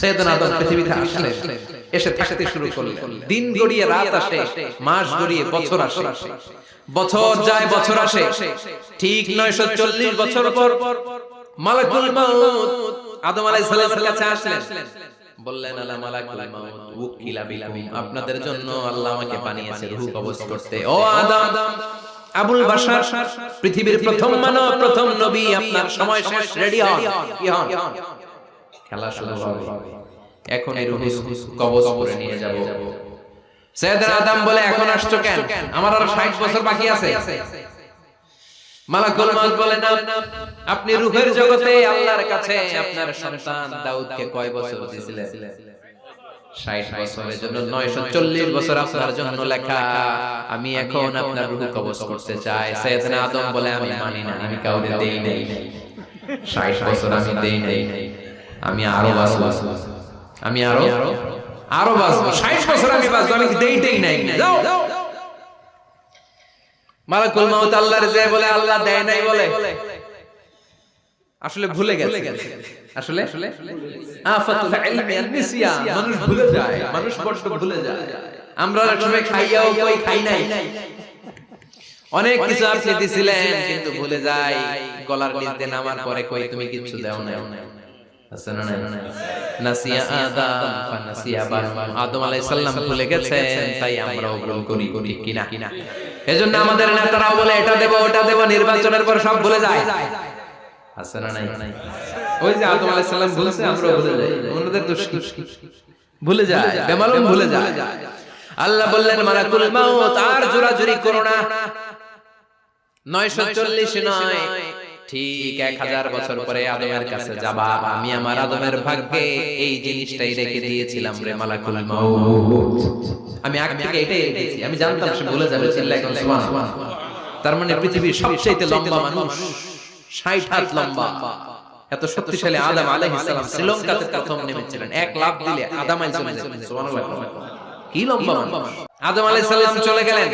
সাইয়েদনা আদম পৃথিবীতে আসলেন, এসে থাকতে শুরু করলেন। দিন গড়িয়ে রাত আসে, মাস গড়িয়ে বছর আসে, বছর যায় বছর আসে। ঠিক 940 বছর পর মালাকুল মাউত আদম আলাইহিস সালামের কাছে আসলেন। বললেন, আলা মালাকুল মাউত উকিলা বিকুম, আপনাদের জন্য আল্লাহ আমাকে বানিয়েছে রূহ কবজ করতে। ও আদম, আবুল বাশার, পৃথিবীর প্রথম মানব, প্রথম নবী, আপনার সময় শেষ, রেডি হন। কি হন? খেলা শুরু হবে, এখন এই রূহ কবজ করে নিয়ে যাব। সাইয়েদনা আদম বলে, এখন আসছো কেন? আমার আর 60 বছর বাকি আছে। মালাকুল মাউত বলে, না, আপনি রূহের জগতে আল্লাহর কাছে আপনার সন্তান দাউদকে কয় বছর দিয়েছিলেন? 60 বছরের জন্য 940 বছর আপনার জন্য লেখা। আমি এখন আপনার রূহ কবজ করতে চাই। সাইয়েদনা আদম বলে, আমি মানি না, আমি কাউকে দেই নাই। 60 বছর আমি দেই নাই, আমি আরো বাঁচবো, আমি আরো বাঁচবো, 60 বছর আমি বাঁচবো, আমি দেই নাই। যাও। মালাকুল মাউত আল্লাহর যে বলে, আল্লাহ দেয় নাই বলে। আসলে ভুলে গেছে। আসলে আফাতুল ইলমি আন-নিসিয়ান, মানুষ ভুলে যায়, মানুষ বড় ভুলে যায়। আমরা আসলে খাইয়াও কই খাই নাই। অনেক কিছু আপনি দিছিলেন কিন্তু ভুলে যায়। গলার নিচে নামার পরে কই তুমি কিছু দাও না। আছে না নাই? নাসিয়া আদম ফানাসিয়া বানু, আদম আলাইহিস সালাম ভুলে গেছেন, তাই আমরাও ভুল করি, ঠিক কিনা? এজন্য আমাদের নেতারাও বলে, এটা দেব ওটা দেব, নির্বাচনের পর সব ভুলে যায়। আছে না নাই? ওই যে আদম আলাইহিস সালাম বলেছে, আমরাও ভুলে যাই। ওনাদের দোষ কি? ভুলে যায়, বেমালুম ভুলে যায়। আল্লাহ বললেন, মালাকুল মাউত আর জোরাজুরি করো না। 940 নয়, ঠিক 1000 বছর পরে আদমের কাছে যাবা। আমি আমার আদমের ভাগ্যে এই জিনিসটাই রেখে দিয়েছিলাম রে মালাকুল মাউত। আমি আগে থেকে এটাই রেখেছি, আমি জানতাম সে ভুলে যাবে। চিল্লায় কোন সুবহানাল্লাহ। তার মানে পৃথিবীর সবচেয়ে লম্বা মানুষ, 60 হাত লম্বা, এত শক্তিশালী আদম আলাইহিস সালাম শ্রীলঙ্কাতে প্রথম নেমেছিলেন। এক লাফ দিলে আদম আলাইহিস সালাম চলে যেতেন। সুবহানাল্লাহ। কি লম্বা মানুষ। আদম আলাইহিস সালাম চলে গেলেন,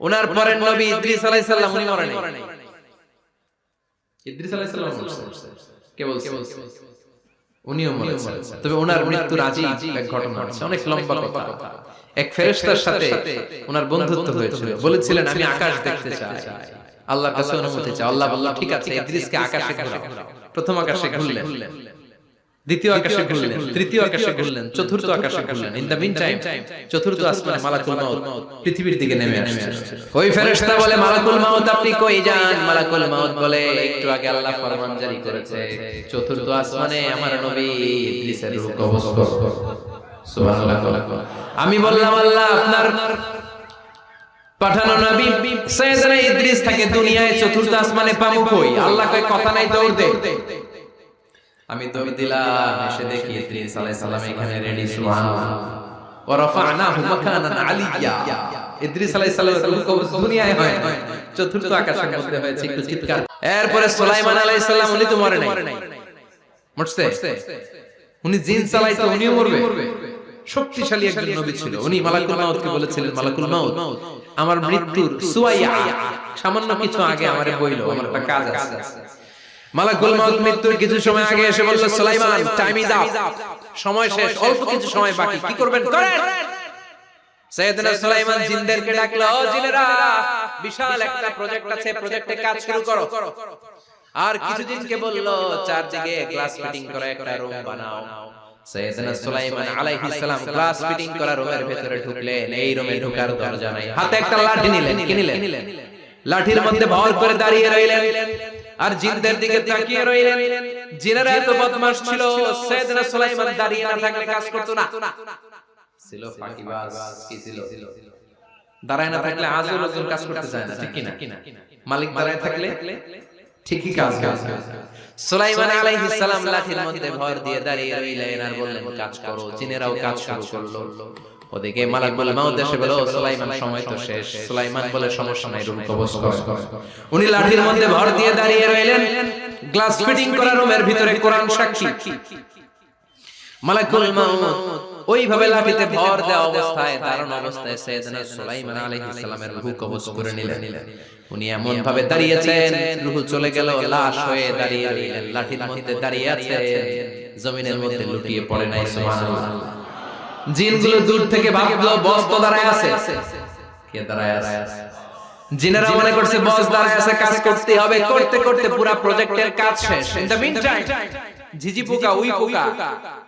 ওনার পরের নবী ইদ্রিস আলাইহিস সালাম উনি মরে নাই। ইদ্রিস আলাইহিস সালাম মরছে, কে বলছে? উনিও মরেছেন। তবে ওনার মৃত্যুর আজই এক ঘটনা আছে, অনেক লম্বা কথা। এক ফেরেশতার সাথে ওনার বন্ধুত্ব হয়েছিল, বলেছিলেন আমি আকাশ দেখতে চাই, আল্লাহর কাছে অনুমতি চাই। আল্লাহ বলল, ঠিক আছে, ইদ্রিসকে আকাশে ঘুরাও। প্রথম আকাশে ঘুরলেন, দ্বিতীয় আকাশে ঘুরলেন, তৃতীয় আকাশে ঘুরলেন, চতুর্থ আকাশে ঘুরলেন। ইন দা মিন টাইম চতুর্থ আসমানে মালাকুল মাউত পৃথিবীর দিকে নেমে আসছে। ওই ফেরেশতা বলে, মালাকুল মাউত আপনি কই যান? মালাকুল মাউত বলে, একটু আগে আল্লাহ ফরমান জারি করেছে, চতুর্থ আসমানে আমার নবী ইদ্রিসের রূহ কবজ করো। সুবহানাল্লাহ। আমি বললাম, আল্লাহ আপনার পাঠানো নবী সাইয়েদনা ইদ্রিস থাকে দুনিয়ায়, চতুর্থ আসমানে পাবো কই? আল্লাহ কয়, কথা নাই, দৌড় দে। আমি দৌড় দিলাম, এসে দেখি ইদ্রিস আলাইহিস সালাম এখানে রেডি। সুবহানাল্লাহ। ওয়া রাফা'নাহু মাকানান আলিয়্যা। ইদ্রিস আলাইহিস সালামের রূহ কবজ দুনিয়ায় হয় না, চতুর্থ আকাশের মধ্যে হয়েছে। একটু চিৎকার। এরপরে সুলাইমান আলাইহিস সালাম, উনি তো মরে নাই। মরছে? উনি জিন চালাইতো, উনিও মরবে? শক্তিশালী একজন নবী ছিল। উনি মালাকুল মাউতকে বলেছিলেন, মালাকুল মাউত আমার মৃত্যুর সুয়াইয়া সামান্য কিছু আগে আমারে বইলো, আমার একটা কাজ আছে। মালাকুল মাউত মৃত্যুর কিছু সময় আগে এসে বলল, সুলাইমান টাইম ইজ আপ, সময় শেষ, অল্প কিছু সময় বাকি, কি করবেন করেন। সাইয়েদনা সুলাইমান জিনদেরকে ডাকলো, ও জিনেরা, বিশাল একটা প্রজেক্ট আছে, প্রজেক্টে কাজ শুরু করো। আর কিছুদিনকে বলল, চারদিকে গ্লাস ফিটিং করা একটা রুম বানাও। সাইয়েদনা সুলাইমান আলাইহিস সালাম গ্লাস ফিটিং করা রুমের ভিতরে ঢুকলেন। এই রুমে ঢোকার দরজা নাই, হাতে একটা লাঠি নিলেন। কি নিলেন? লাঠির মধ্যে ভর করে দাঁড়িয়ে রইলেন আর জিনদের দিকে তাকিয়ে রইলেন। জিনেরা এত বদমাশ ছিল, সাইয়েদনা সুলাইমান দাঁড়িয়ে না থাকলে কাজ করত না। ছিল ফাঁকিবাজ, কি ছিল? দাঁড়ায় না থাকলে আজও লোকজন কাজ করতে চায় না, ঠিক কিনা? মালিক দাঁড়ায় থাকলে ঠিকই কাজ করে। সুলাইমান আলাইহিস সালাম লাঠির মধ্যে ভর দিয়ে দাঁড়িয়ে রইলেন আর বললেন, কাজ করো। জিনেরাও কাজ শুরু করলো। ওদিকে মালাকুল মাউত এসে বলল, সুলাইমান সময় তো শেষ। সুলাইমান বলে, সমস্যা নাই, রূহ কবজ করো। উনি লাঠির মধ্যে ভর দিয়ে দাঁড়িয়ে রইলেন। গ্লাস ফিটিং করা রুমের ভিতরে কোরআন সাক্ষী। মালাকুল মাউত ওইভাবে লাঠিতে ভর দেওয়া অবস্থায় দাঁড়ানো অবস্থায় সাইয়েদনা সুলাইমান আলাইহিস সালামের রূহ কবজ করে নিলেন। উনি এমন ভাবে দাঁড়িয়েছেন, রূহ চলে গেল, লাশ হয়ে দাঁড়িয়ে রইলেন, লাঠির মধ্যে দাঁড়িয়ে আছে, জমিনের মধ্যে লুটিয়ে পড়ে নাই। সুবহানাল্লাহ। জিনগুলো দূর থেকে ভাবলো বস তো দাঁড়ায় আছে। কে দাঁড়ায় আছে? জিনেরা মনে করছে বস দাঁড়ায় আছে, কাজ করতে হবে। করতে করতে পুরো প্রজেক্টের কাজ শেষ। ইন দ্য মিন টাইম ঝিঝি পোকা, উই পোকা,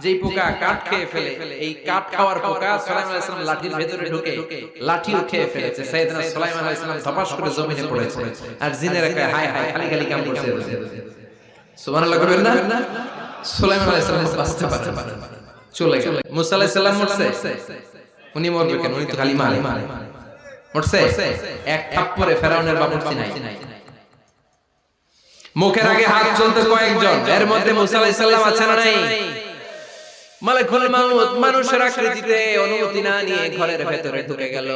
যেই পোকা কাঠ খেয়ে ফেলে, এই কাঠ খাওয়ার পোকা সুলাইমান আলাইহিস সালাম লাঠির ভেতরে ঢুকে লাঠিও খেয়ে ফেলেছে। সাইয়েদনা সুলাইমান আলাইহিস সালাম ধপাস করে জমিনে পড়েছে। আর জিনেরা কয় হায় হায়, খালি খালি কাম করছে। সুবহানাল্লাহ করবেন না? সুলাইমান আলাইহিস সালাম বাঁচতে পারে, চলে গেল। মুসা আলাইহিস সালাম মরছে, উনি মরবে কেন? উনি তো খালি মারে। মরছে এক থাপ্পড়ে ফেরাউনের বাবুর্চি নাই। মুখের আগে হাত চলতে কয়েকজন, এর মধ্যে মুসা আলাইহিস সালাম আছেন না নাই? মালাকুল মাউত মানুষের আকৃতিতে অনুমতি না নিয়ে ঘরের ভেতরে ঢুকে গেল।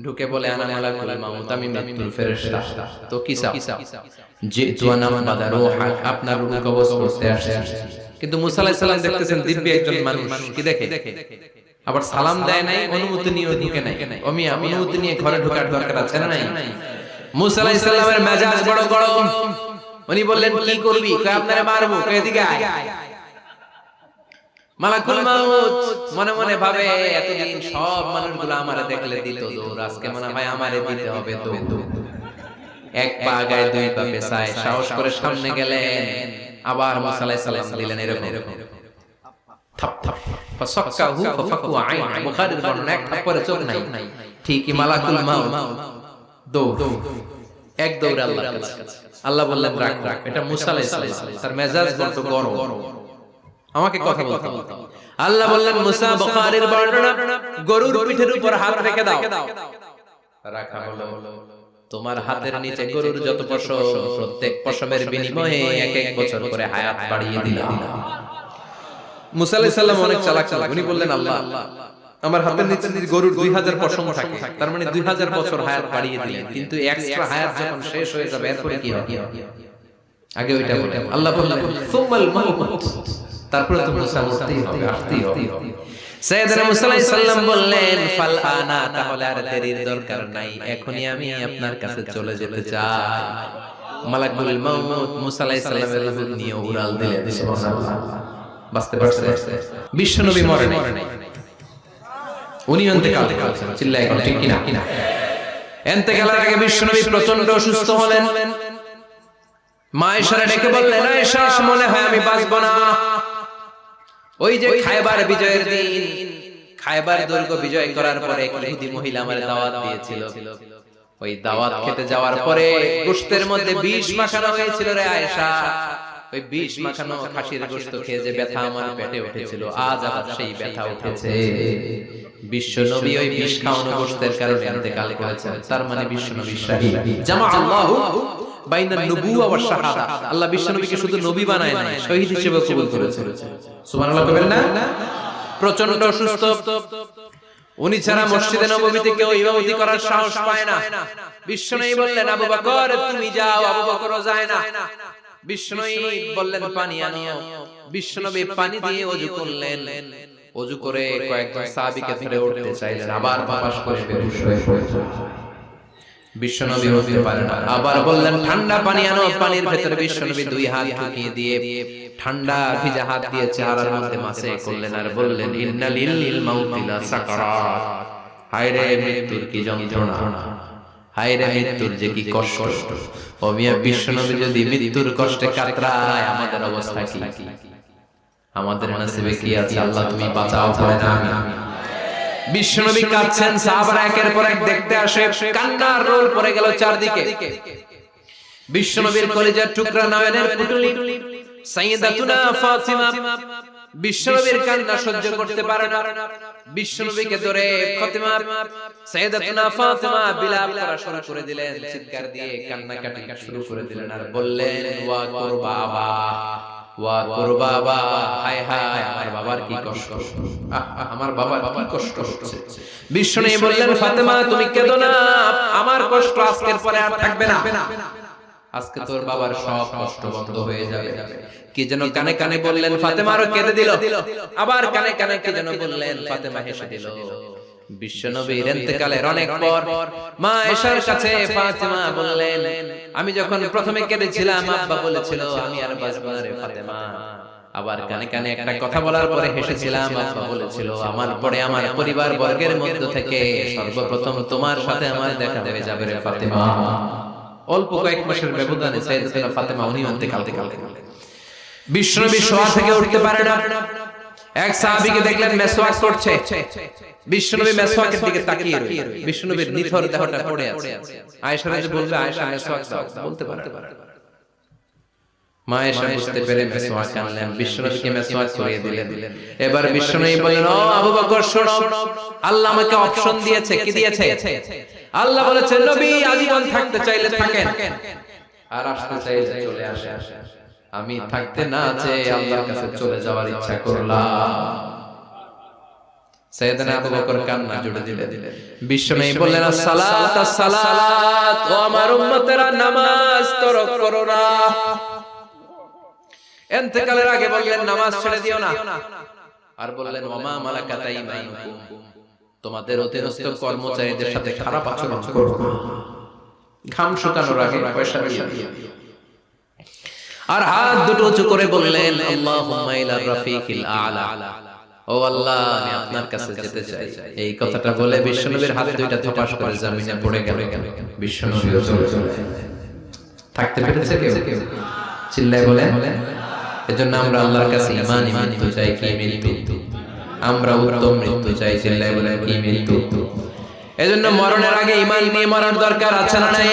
ঢুকে বলে আনা মালাকুল মাউত, আমি মৃত্যুর ফেরেশতা। তো কি চাও? জিতু আনা বাদারুহ, আপনার রূহ কবজ করতে আসছি। কিন্তু মুসা আলাইহিস সালাম দেখতেছেন দিব্য একজন মানুষ, কি দেখে? আবার সালাম দেয় নাই, অনুমতি নিয়ে ঢুকে নাই। আমি অনুমতি নিয়ে ঘরে ঢোকার দরকার আছে না নাই? মুসা আলাইহিস সালামের মেজাজ বড় গরম। উনি বললেন কি করবি? কয় আপনারে মারবো। কয় এদিকে আয়। মালাকুল মাউত মনে মনে ভাবে এতদিন সব মানুষগুলো আমারে দেখলে দিত দৌড়, আজকে মনে হয় আমারে দিতে হবে দৌড়। এক পা আগায় দুই পা পেছায়, সাহস করে সামনে গেলেন। আবার মুসা আলাইহিস সালাম দিলেন এরকম থাপ থাপ, ফাসাক্কাহু ফাফাকু আইন। বুখারীর বর্ণনা, এক থাপ্পড়ে চোখ নাই। ঠিকই মালাকুল মাউত দৌড়, এক দৌড়ে আল্লাহর কাছে। আল্লাহ বললেন রাখ রাখ, এটা মুসা আলাইহিস সালাম, তার মেজাজ বড় গরম, আমাকে কথা বলতে বলতে। আল্লাহ বললেন মুসা, বুখারীর বর্ণনা, গরুর পিঠের উপর হাত রেখে দাও। রাখা হলো। তোমার হাতের নিচে গরুর যত পশম, প্রত্যেক পশমের বিনিময়ে এক এক বছর করে হায়াত বাড়িয়ে দিলাম। মুসা আলাইহিস সালাম অনেক চালাক ছিলেন। উনি বললেন আল্লাহ, আমার হাতের নিচে গরুর 2000 পশম থাকে, তার মানে 2000 বছর হায়াত বাড়িয়ে দিলেন। কিন্তু এক্সট্রা হায়াত যখন শেষ হয়ে যাবে এরপরে কি হবে? আগে ওইটা বলেন। আল্লাহ বললেন সুমাল মাউত, তারপরে তো মুসা মরতেই হবে, আসতেই হবে। সাইয়েদনা মুসা আলাইহিস সালাম বললেন ফাল আনা, তাহলে আর দেরির দরকার নাই, এখনই আমি আপনার কাছে চলে যেতে চাই। মালাকুল মাউত মুসা আলাইহিস সালামের রূহ নিয়ে উড়াল দিলেন। সুবহানাল্লাহ। বাঁচতে পারছে? বিশ্বনবী মরে নাই, উনি ইন্তেকাল করেছেন। চিল্লায় এখন ঠিক কিনা? ইন্তেকালের আগে বিশ্বনবী প্রচন্ড অসুস্থ হলেন। মা আয়েশারে ডেকে বললেন, আয়েশা মনে হয় আমি বাঁচব না। ওই যে খায়বার বিজয়ের দিন, খায়বার দুর্গ বিজয় করার পরে এক ইহুদি মহিলা আমারে দাওয়াত দিয়েছিল। ওই দাওয়াত খেতে যাওয়ার পরে গোশতের মধ্যে বিষ মাখানো হয়েছিল রে আয়েশা। ওই বিষ মাখানো খাসির গোশত খেয়ে যে ব্যথা আমার পেটে উঠেছিল, আজ আবার সেই ব্যথা উঠেছে। বিশ্বনবী ওই বিষ খাওয়ানো গোশতের কারণে ইন্তেকাল করেছেন। তার মানে বিশ্বনবী শাহীদ। জামা আল্লাহু বাইনান নবুওয়া ওয়াশ শাহাদা, আল্লাহ বিশ্বনবীকে শুধু নবী বানায় নাই, শহীদ হিসেবে কবুল করেছেন। সুবহানাল্লাহ কইবেন না? প্রচন্ড অসুস্থ, উনি ছাড়া মসজিদে নববীতে কেউ ইমামতি করার সাহস পায় না। বিশ্বনবী বললেন আবু বকর তুমি যাও, আবু বকরও যায় না। বিশ্বনবী বললেন পানি আনো। বিশ্বনবী পানি দিয়ে ওযু করলেন। ওযু করে কয়েকজন সাহাবীকে ধরে উঠতে চাইলেন, আবার বাপাস করে বেহুশ হয়ে পড়েছেন। বিশ্বনবী উঠতে পারেন না। আবার বললেন ঠান্ডা পানি আনো। পানির ভেতরে বিশ্বনবী দুই হাত ঢুকিয়ে দিয়ে ঠান্ডা ভিজা হাত দিয়ে চেহারার মধ্যে মাসে করলেন আর বললেন ইন্নালিল মাউতি লা সাকারাত, হায় রে মৃত্যুর কি যন্ত্রণা, হায় রে মৃত্যুর যে কি কষ্ট। ও মিয়া, বিশ্বনবী যদি মৃত্যুর কষ্টে কাতরায় আমাদের অবস্থা কি? আমাদের নসিবে কি আছে? আল্লাহ তুমি বাঁচাও করে না। আমি বিশ্বনবী কাঁদছেন, সাহাবারা একের পর এক দেখতে আসে, কান্নার রোল পড়ে গেল চারদিকে। বিশ্বনবীর কলিজার টুকরা নয়নের পুতুলি সাইয়্যিদাতুনা ফাতিমা বিশ্বনবীর কান্না সহ্য করতে পারে না। বিশ্বনবীকে ধরে ফাতিমা সাইয়্যিদাতুনা ফাতিমা বিলাপ করা শুরু করে দিলেন, চিৎকার দিয়ে কান্নাকাটি শুরু করে দিলেন আর বললেন ওয়া কুরবাবা, ওয়া কুরবাবা, হায় হায় আমার বাবার কি কষ্ট, আমার বাবার কি কষ্ট হচ্ছে। বিশ্বনবী বললেন ফাতেমা তুমি কেঁদো না, আমার কষ্ট আজকের পরে আর থাকবে না। আজকে তোর বাবার সব কষ্ট বন্ধ হয়ে যাবে। কি যেন কানে কানে বললেন, ফাতেমারও কেঁদে দিল। আবার কানে কানে কি যেন বললেন, ফাতেমা হেসে দিল। বিশ্বনবীর ইন্তেকালের অনেক পর মা আয়েশার কাছে ফাতেমা বললেন, আমি যখন প্রথমে কেঁদেছিলাম আব্বা বলেছিল আমি আর বাঁচব না রে ফাতেমা। আবার কানে কানে একটা কথা বলার পরে হেসেছিলাম, আব্বা বলেছিল আমার পরে আমার পরিবার বর্গের মধ্য থেকে সর্বপ্রথম তোমার সাথে আমার দেখা হয়ে যাবে রে ফাতেমা। অল্প কয়েক মাসের ব্যবধানে সাইয়েদাতুনা ফাতেমা উনি ইন্তেকাল করলেন। বিশ্বনবী শোয়া থেকে উঠতে পারে না। এক সাহাবীকে দেখলেন মেসওয়াক করছে। বিশ্বনবী মেসওয়াকের দিকে তাকিয়ে রইলেন। বিশ্বনবীর নিথর দেহটা পড়ে আছে। আয়েশা রাদিয়াল্লাহু বলবে, আয়েশা মেসওয়াক দাও, বলতে পারে। মা আয়েশা বুঝতে পেরে মেসওয়াক আনলেন, বিশ্বনবীকে মেসওয়াক করিয়ে দিলেন। এবার বিশ্বনবী বললেন, ও আবু বকর শোনো, আল্লাহ আমাকে অপশন দিয়েছে। কি দিয়েছে? আল্লাহ বলেছেন নবী আজীবন থাকতে চাইলে থাকেন, আর আসতে চাইলে চলে আসে। আমি থাকতে না চেয়ে আল্লাহর কাছে চলে যাওয়ার ইচ্ছা করলাম। সাইয়েদনা আবু বকর কান্না জুড়ে দিলেন। বিশ্বনবী বললেন, আসসালাত আসসালাত, ও আমার উম্মতেরা নামাজ তরক করো না। ইন্তেকালের আগে বললেন নামাজ ছেড়ে দিও না। আর বললেন, ওমা মালাকাত আইমানুকুম, তোমাদের অধীনস্থ কর্মচারীদের সাথে খারাপ আচরণ করো না। ঘাম শুকানোর আগে পয়সা দিয়ে দিও। আর হাত দুটো উঁচু করে বললেন, আল্লাহুম্মা ইলা রাফিকিল আ'লা, ও আল্লাহ আমি আপনার কাছে যেতে চাই। এই কথাটা বলে বিশ্বনবীর হাত দুইটা থপাস করে জমিনে পড়ে গেল। বিশ্বনবী চলে থাকতে পেরেছে কেউ? চিল্লায় বলেন। এজন্য আমরা আল্লাহর কাছে ঈমানি মৃত্যু চাই, কি মৃত্যু? আমরা উত্তম মৃত্যু চাই। চিল্লায় বলেন, কি মৃত্যু? এজন্য মরণের আগে ঈমান নিয়ে মরার দরকার আছে না নাই?